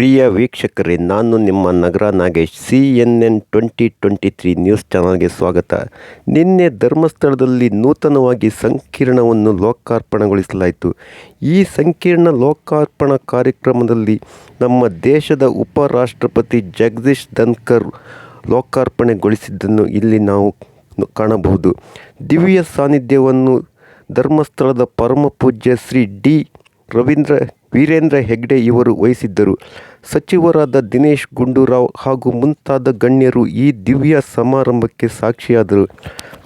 ಪ್ರಿಯ ವೀಕ್ಷಕರೇ, ನಾನು ನಿಮ್ಮ ನಗರ ನಾಗೇಶ್. CNN 2023 ನ್ಯೂಸ್ ಚಾನಲ್ಗೆ ಸ್ವಾಗತ. ನಿನ್ನೆ ಧರ್ಮಸ್ಥಳದಲ್ಲಿ ನೂತನವಾಗಿ ಸಂಕೀರ್ಣವನ್ನು ಲೋಕಾರ್ಪಣೆಗೊಳಿಸಲಾಯಿತು. ಈ ಸಂಕೀರ್ಣ ಲೋಕಾರ್ಪಣಾ ಕಾರ್ಯಕ್ರಮದಲ್ಲಿ ನಮ್ಮ ದೇಶದ ಉಪರಾಷ್ಟ್ರಪತಿ ಜಗದೀಶ್ ಧನ್ಕರ್ ಲೋಕಾರ್ಪಣೆಗೊಳಿಸಿದ್ದನ್ನು ಇಲ್ಲಿ ನಾವು ಕಾಣಬಹುದು. ದಿವ್ಯ ಸಾನ್ನಿಧ್ಯವನ್ನು ಧರ್ಮಸ್ಥಳದ ಪರಮಪೂಜ್ಯ ಶ್ರೀ ಡಿ. ವೀರೇಂದ್ರ ಹೆಗ್ಗಡೆ ಇವರು ವಹಿಸಿದ್ದರು. ಸಚಿವರಾದ ದಿನೇಶ್ ಗುಂಡೂರಾವ್ ಹಾಗೂ ಮುಂತಾದ ಗಣ್ಯರು ಈ ದಿವ್ಯ ಸಮಾರಂಭಕ್ಕೆ ಸಾಕ್ಷಿಯಾದರು.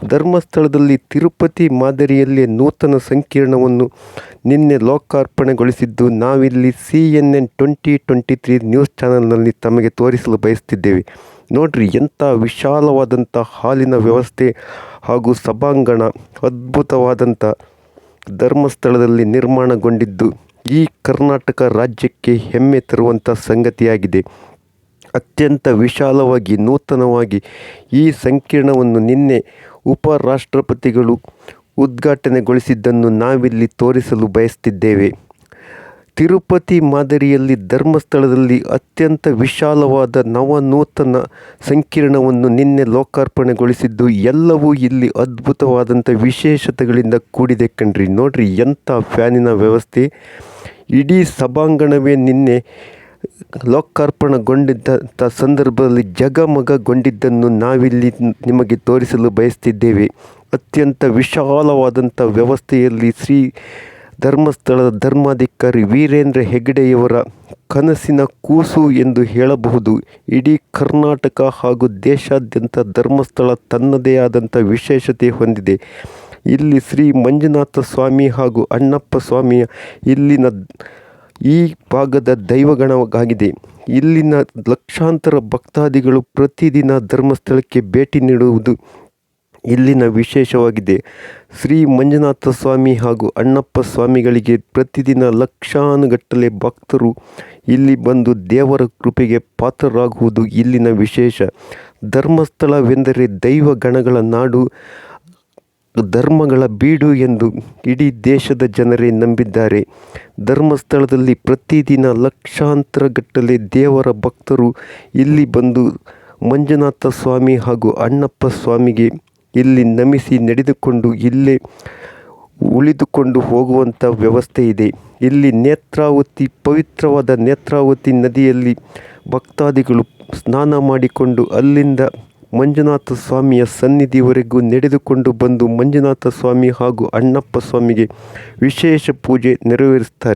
ಧರ್ಮಸ್ಥಳದಲ್ಲಿ ತಿರುಪತಿ ಮಾದರಿಯಲ್ಲೇ ನೂತನ ಸಂಕೀರ್ಣವನ್ನು ನಿನ್ನೆ ಲೋಕಾರ್ಪಣೆಗೊಳಿಸಿದ್ದು ನಾವಿಲ್ಲಿ CNN 2023 ನ್ಯೂಸ್ ಚಾನಲ್ನಲ್ಲಿ ತಮಗೆ ತೋರಿಸಲು ಬಯಸುತ್ತಿದ್ದೇವೆ. ನೋಡ್ರಿ, ಎಂಥ ವಿಶಾಲವಾದಂಥ ಹಾಲಿನ ವ್ಯವಸ್ಥೆ ಹಾಗೂ ಸಭಾಂಗಣ ಅದ್ಭುತವಾದಂಥ ಧರ್ಮಸ್ಥಳದಲ್ಲಿ ನಿರ್ಮಾಣಗೊಂಡಿದ್ದು ಈ ಕರ್ನಾಟಕ ರಾಜ್ಯಕ್ಕೆ ಹೆಮ್ಮೆ ತರುವಂಥ ಸಂಗತಿಯಾಗಿದೆ. ಅತ್ಯಂತ ವಿಶಾಲವಾಗಿ ನೂತನವಾಗಿ ಈ ಸಂಕೀರ್ಣವನ್ನು ನಿನ್ನೆ ಉಪರಾಷ್ಟ್ರಪತಿಗಳು ಉದ್ಘಾಟನೆಗೊಳಿಸಿದ್ದನ್ನು ನಾವಿಲ್ಲಿ ತೋರಿಸಲು ಬಯಸುತ್ತಿದ್ದೇವೆ. ತಿರುಪತಿ ಮಾದರಿಯಲ್ಲಿ ಧರ್ಮಸ್ಥಳದಲ್ಲಿ ಅತ್ಯಂತ ವಿಶಾಲವಾದ ನವನೂತನ ಸಂಕೀರ್ಣವನ್ನು ನಿನ್ನೆ ಲೋಕಾರ್ಪಣೆಗೊಳಿಸಿದ್ದು ಎಲ್ಲವೂ ಇಲ್ಲಿ ಅದ್ಭುತವಾದಂಥ ವಿಶೇಷತೆಗಳಿಂದ ಕೂಡಿದೆ ಕಣ್ರಿ. ನೋಡ್ರಿ, ಎಂಥ ಫ್ಯಾನಿನ ವ್ಯವಸ್ಥೆ. ಇಡೀ ಸಭಾಂಗಣವೇ ನಿನ್ನೆ ಲೋಕಾರ್ಪಣೆಗೊಂಡಿದ್ದಂಥ ಸಂದರ್ಭದಲ್ಲಿ ಜಗಮಗಗೊಂಡಿದ್ದನ್ನು ನಾವಿಲ್ಲಿ ನಿಮಗೆ ತೋರಿಸಲು ಬಯಸುತ್ತಿದ್ದೇವೆ. ಅತ್ಯಂತ ವಿಶಾಲವಾದಂಥ ವ್ಯವಸ್ಥೆಯಲ್ಲಿ ಶ್ರೀ ಧರ್ಮಸ್ಥಳದ ಧರ್ಮಾಧಿಕಾರಿ ವೀರೇಂದ್ರ ಹೆಗ್ಗಡೆಯವರ ಕನಸಿನ ಕೂಸು ಎಂದು ಹೇಳಬಹುದು. ಇಡೀ ಕರ್ನಾಟಕ ಹಾಗೂ ದೇಶಾದ್ಯಂತ ಧರ್ಮಸ್ಥಳ ತನ್ನದೇ ಆದಂಥ ವಿಶೇಷತೆ ಹೊಂದಿದೆ. ಇಲ್ಲಿ ಶ್ರೀ ಮಂಜುನಾಥ ಸ್ವಾಮಿ ಹಾಗೂ ಅಣ್ಣಪ್ಪ ಸ್ವಾಮಿಯ ಇಲ್ಲಿನ ಈ ಭಾಗದ ದೈವಗಣವಾಗಿದೆ. ಇಲ್ಲಿನ ಲಕ್ಷಾಂತರ ಭಕ್ತಾದಿಗಳು ಪ್ರತಿದಿನ ಧರ್ಮಸ್ಥಳಕ್ಕೆ ಭೇಟಿ ನೀಡುವುದು ಇಲ್ಲಿನ ವಿಶೇಷವಾಗಿದೆ. ಶ್ರೀ ಮಂಜುನಾಥ ಸ್ವಾಮಿ ಹಾಗೂ ಅಣ್ಣಪ್ಪ ಸ್ವಾಮಿಗಳಿಗೆ ಪ್ರತಿದಿನ ಲಕ್ಷಾನುಗಟ್ಟಲೆ ಭಕ್ತರು ಇಲ್ಲಿ ಬಂದು ದೇವರ ಕೃಪೆಗೆ ಪಾತ್ರರಾಗುವುದು ಇಲ್ಲಿನ ವಿಶೇಷ. ಧರ್ಮಸ್ಥಳವೆಂದರೆ ದೈವ ಗಣಗಳ ನಾಡು, ಧರ್ಮಗಳ ಬೀಡು ಎಂದು ಇಡೀ ದೇಶದ ಜನರೇ ನಂಬಿದ್ದಾರೆ. ಧರ್ಮಸ್ಥಳದಲ್ಲಿ ಪ್ರತಿದಿನ ಲಕ್ಷಾಂತರಗಟ್ಟಲೆ ದೇವರ ಭಕ್ತರು ಇಲ್ಲಿ ಬಂದು ಮಂಜುನಾಥ ಸ್ವಾಮಿ ಹಾಗೂ ಅಣ್ಣಪ್ಪ ಸ್ವಾಮಿಗೆ ಇಲ್ಲಿ ನಮಿಸಿ ನಡೆದುಕೊಂಡು ಇಲ್ಲೇ ಉಳಿದುಕೊಂಡು ಹೋಗುವಂಥ ವ್ಯವಸ್ಥೆ ಇದೆ. ಇಲ್ಲಿ ನೇತ್ರಾವತಿ, ಪವಿತ್ರವಾದ ನೇತ್ರಾವತಿ ನದಿಯಲ್ಲಿ ಭಕ್ತಾದಿಗಳು ಸ್ನಾನ ಮಾಡಿಕೊಂಡು ಅಲ್ಲಿಂದ ಮಂಜುನಾಥ ಸ್ವಾಮಿಯ ಸನ್ನಿಧಿವರೆಗೂ ನಡೆದುಕೊಂಡು ಬಂದು ಮಂಜುನಾಥ ಸ್ವಾಮಿ ಹಾಗೂ ಅಣ್ಣಪ್ಪ ಸ್ವಾಮಿಗೆ ವಿಶೇಷ ಪೂಜೆ ನೆರವೇರಿಸ್ತಾರೆ.